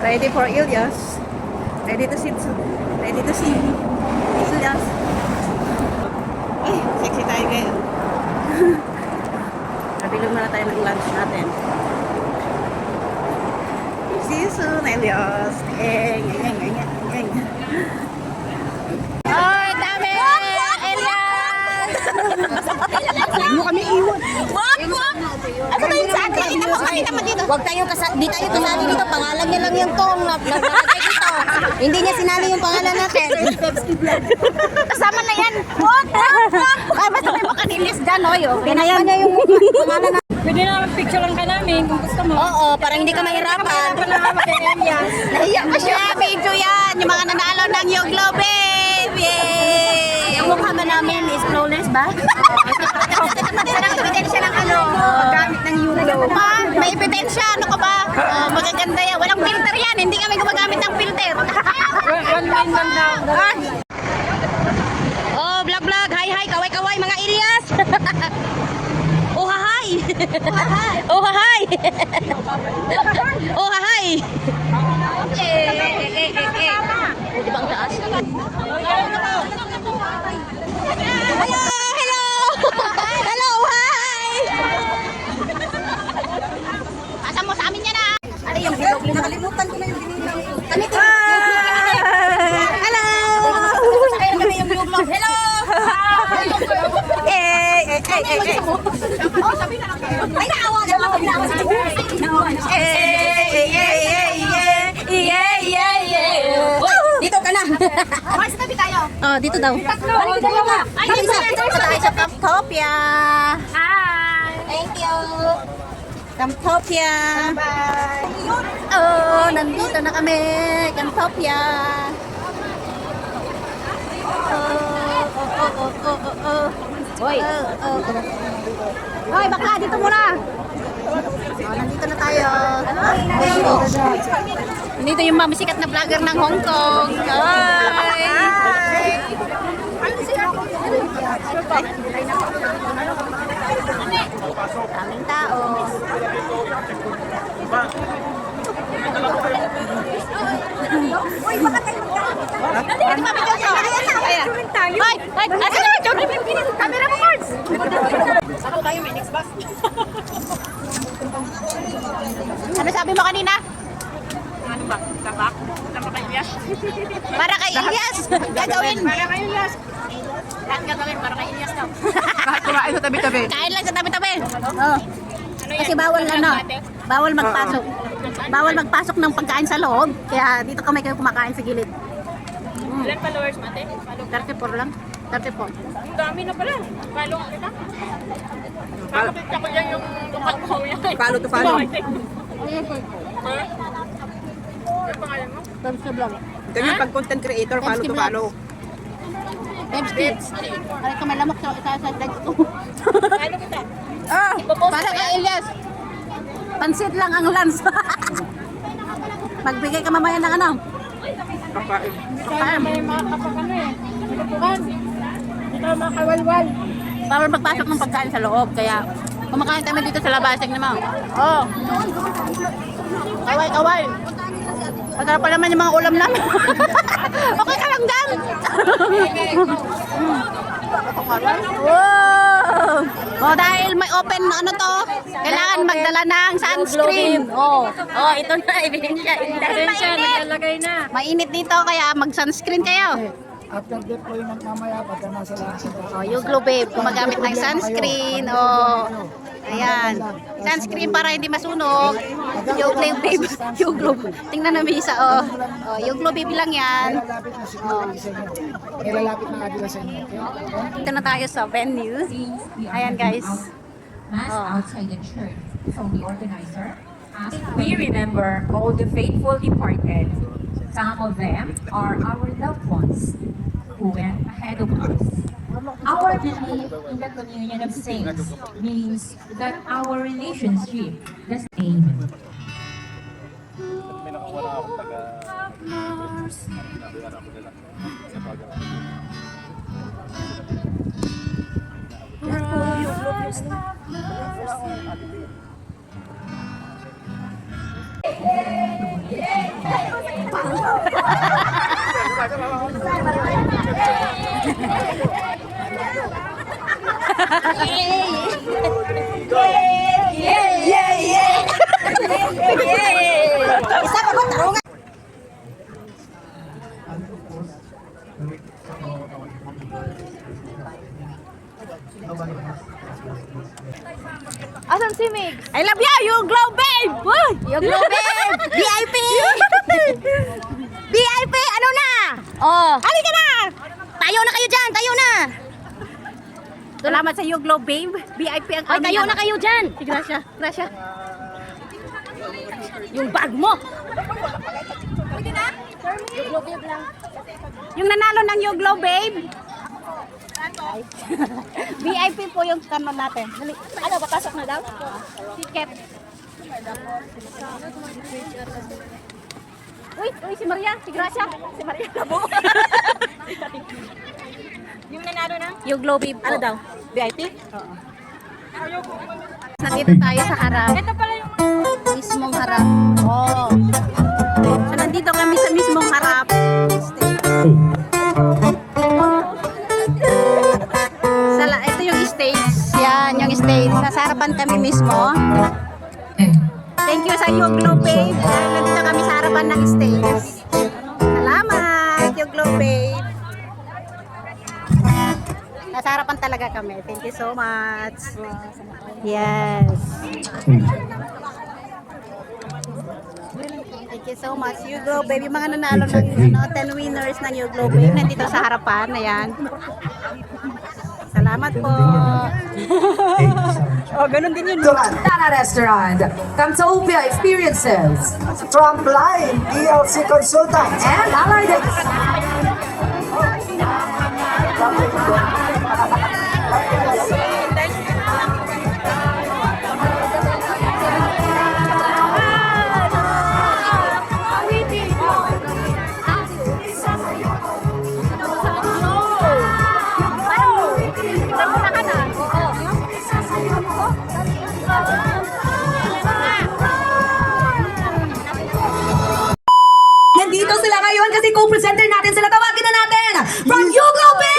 Ready for Ilyas. Ready to see. Ready to see Ilyas. Ay, sexy tayo ngayon. Nabilog na tayo ng lunch natin. See you soon, Ilyas. Oh, dami! Ilyas! Huwag mo kami iwan. Ano ba yun sa atin? Huwag tayo kasali. Di tayo kasali dito. Pangalan niya lang yung tong. Naglagay dito. Hindi niya sinali yung pangalan natin. Kasama na yan. Huwag! Ay, basta may makanilis dyan, oy. Pinasama niya yung pangalan natin. Pwede na picture lang ka namin kung gusto mo. Oo, parang hindi ka mahirapan. Nahiya pa siya. Video yan. Yung mga nanalo ng Yung Globe. Yay! Yung mukha ba namin is flawless ba? Sarang ebidensya ng ano, paggamit ng Yung Globe. May ebidensya, ano ka ba? Magaganda yan. Walang filter yan. Hindi kami gumagamit ng filter. One line lang daw. Oh, vlog. Hi. Kaway, mga Ilyas. Oh, hi. Oh, hi. Oh, hi. Di ba ang taas? Hello, hi. Pasa mo sa amin yan ah. Ano yung vlog? Nakalimutan ko na yung binilang. Hello. Hello. Ay, naawa ka lang. Dito ka na. Mas tabi tayo. Oh, dito daw. Balik tayo nga. Ay, dito tayo sa Camptopia. Hi! Thank you. Camptopia. Bye! Oh, nandito na kami. Camptopia. Hoy. Hoy, bakla, dito muna. Oh, nandito na tayo. Nandito yung mamisikat na vlogger ng Hong Kong. Hi. Daming tao. Hoy, baka tayo Hoy, asa na yung camera mo, Mards? Ako tayo, may next bus. Ano sabi mo kanina? Ano ba? Tabak? Tama kay Ilyas? Para kay Ilyas. Gagawin. Para kay Ilyas. Lahat gagawin para kay Ilyas daw. Lahat kumain sa tabi-tabi. Kain lang sa tabi-tabi. Oh. Kasi bawal bawal magpasok. Bawal magpasok ng pagkain sa loob. Kaya dito kami kayo kumakain sa gilid. Ilan followers mate? 34 lang. 34. Ang dami na pala. Follow kita. Kakapit ko yan yung lukat ko yan. Follow to follow. Ano pangalan mo? Thanks to vlog. Ito yung pag content creator, follow to follow. Tips. Para ka malamok sa legs ko. Follow kita. Ah! Para kay Ilyas. Pansit lang ang lunch. Magbigay ka mamaya ng ano? Kakain. Kaya may mga kapakano eh. Nagpukan. Hindi ka makawalwal. Bawal magpasok ng pagkain sa loob. Kaya kumakain kami dito sa labas. Tingnan mo. Oh. Kaway. Masarap pa naman yung mga ulam namin. Okay ka lang dyan. Wow! Oh, dahil may open ano to, kailangan magdala ng sunscreen. Oh, ito na ebidensya. Nakalagay na. Mainit dito kaya mag-sunscreen kayo. After deployment mamaya, pagka nasa lahat Oh, yung Globe, gumagamit ng sunscreen. Oh, ayan. Sunscreen para hindi masunog. Yung Globe. Tingnan namin isa, oh. Oh, yung Globe lang yan. nilalapit na siguro sa inyo. Nilalapit na agila sa inyo. Okay? Dito na tayo sa venue. Ayan, guys. Mass outside the church from the organizer. We remember all the faithful departed. Some of them are our loved ones who went ahead of us. Our belief in the communion of saints means that our relationship, the same. Isa pa ba tarungan? Asan si Mig? I love you, you glow babe! You glow babe! VIP! VIP, ano na? Oh. Halika na! Tayo na kayo dyan, tayo na! Salamat sa iyo, Glow Babe. VIP ang Ay, tayo na kayo dyan! Gracia, Gracia. Yung bag mo! Yung nanalo ng You Glow Babe. VIP po yung kanon natin. Dali. Ano, papasok na daw? Ticket. Uy, si Maria, si Gracia. Si Maria Labo. Yung nanalo na? You Glow Babe. Ano daw? VIP? Oo. Nandito tayo sa harap. Ito pala yung... Mismong harap. Oh. So, nandito kami sa mismong harap. Ito yung stage. Yan, yung stage. Nasa harapan kami mismo. Thank you sa You Glow Babe. Nandito kami sa harapan ng stage. Salamat, You Glow Babe. Nasa harapan talaga kami. Thank you so much. Yes. Thank you so much. You Glow Babe. Yung mga nanalo ng 10 winners ng You Glow Babe. Nandito sa harapan. Ayan. Salamat po. Oh, ganun din yun. Tana Restaurant, Camtopia Experiences, Trumpline, DLC Consultants. and Allied Nandito sila ngayon kasi co-presenter natin sila. Tawagin na natin from You Glow Babe!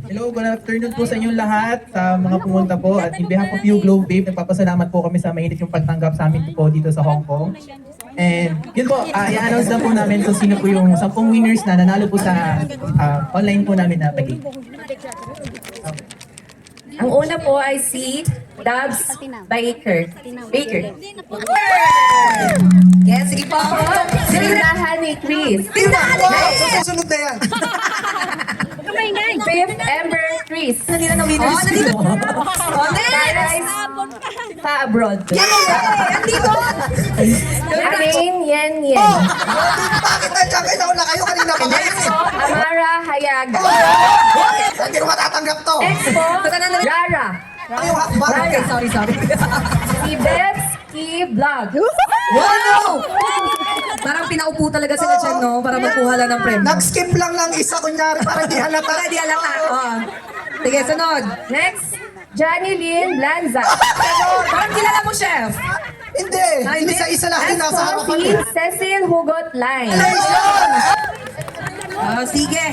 Hello, good afternoon po sa inyong lahat, sa mga pumunta po. At in behalf of You Glow Babe, nagpapasalamat po kami sa mainit yung pagtanggap sa amin po dito sa Hong Kong. And yun po, i-announce na po namin kung sino po yung 10 winners na nanalo po sa online po namin na pag-game. Ang una po ay si Dubs Baker. Yes, sige po. Tindahan ni Chris. Susunod na yan. Fifth Ember Chris. Nandito na winners. Nandito. Paradise sa abroad. Nandito. Amin, Yen. Bakit nandiyan kayo? Nauna kayo kanina pa kayo. Amara Hayaga. Hindi ko matatanggap to. Next po, Rara. Yung hakbang. Sorry. Si Bebs Key Vlog. Wow! Parang pinaupo talaga sila dyan, no? Para magkuha lang ng premyo. Nag-skip lang ng isa, kunyari, para di halata. Para di halata. Oh. Sige, sunod. Next, Johnny Lynn Lanza. Parang kilala mo, chef. Hindi, isa-isa lang din nasa Next po, harapan. si Cecil Hugot Line. Congratulations! Sige.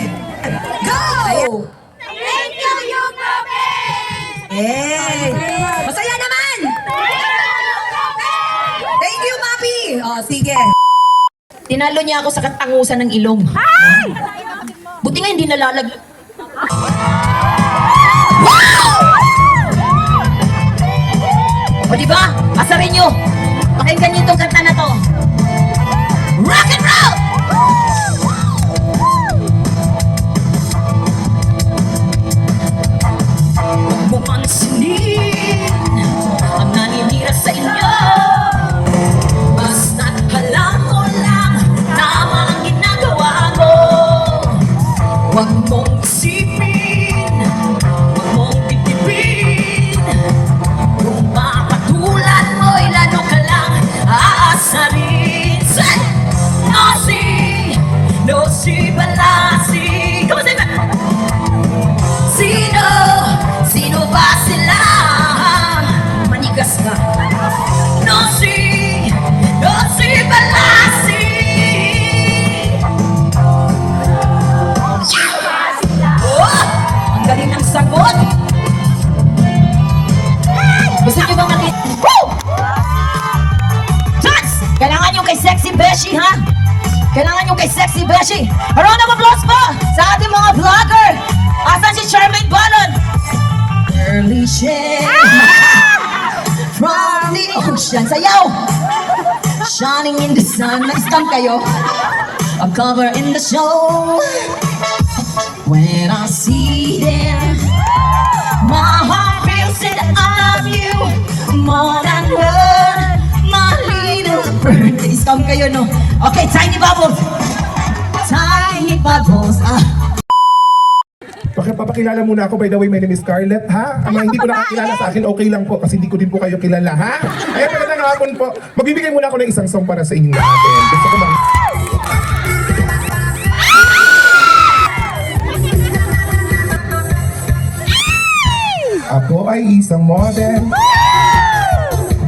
Go! Thank you, You Glow Babe! Hey! Masaya naman! Thank you, Papi! Sige. Tinalo niya ako sa katangusan ng ilong. Buti nga hindi nalalag. O diba? Asarin nyo. Pakinggan nyo itong kanta na to. Rock and roll! Huwag mo pansinin ang naninira sa inyo. Basta't alam mo lang tama ang ginagawa mo. Huwag mong isipin, huwag mong titipin. Kung makakatulad mo'y lalo Beshi, ha? Kailangan yung kay Sexy Beshi. A round of applause po sa ating mga vlogger. Asan si Charmaine Balon? Early shade from the ocean. Sayaw! Shining in the sun. Nag-stamp kayo. A cover in the show. When I see them, my heart feels that I'm you more than one. My little bird. Nag-stamp kayo, no? Okay, Tiny Bubbles. Tiny Bubbles. Papakilala muna ako. By the way, my name is Scarlett, ha? Ang mga hindi ko nakakilala sa akin, okay lang po kasi hindi ko din po kayo kilala, ha? Ay, magandang hapon po. Magbibigay muna ako ng isang song para sa inyong natin. Gusto ko mang... Ako ay isang model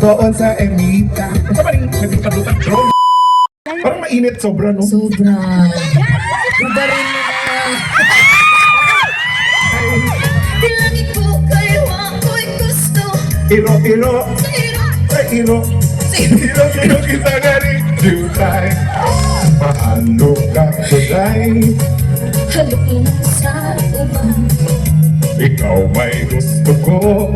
doon sa Ermita. Ito pa rin, nagpapaglutan. Parang mainit sobra, no? Sobra. Iba rin na. Tilangin ko kayo ako'y gusto. Iro, kita galing jutay. Paano ka tulay? Halok lang sa uban. Ikaw may gusto ko.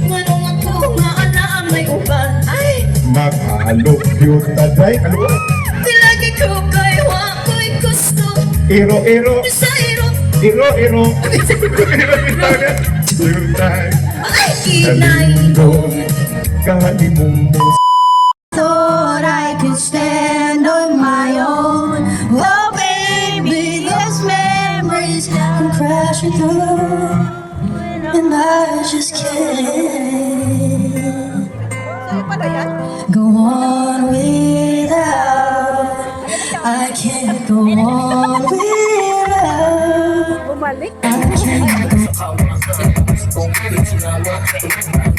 Manong ako nga alam may uban. Ay! Maghalok yun taday. Ano? Tilangin ko kayo ako'y gusto. Iro. Sa iro. Iro, kita galing jutay. Ay! Inay. Kalimong mo. Thought I could stand on my own. Oh baby, these memories come crashing through, and I just can't go on without. I can't go on without. I can't go.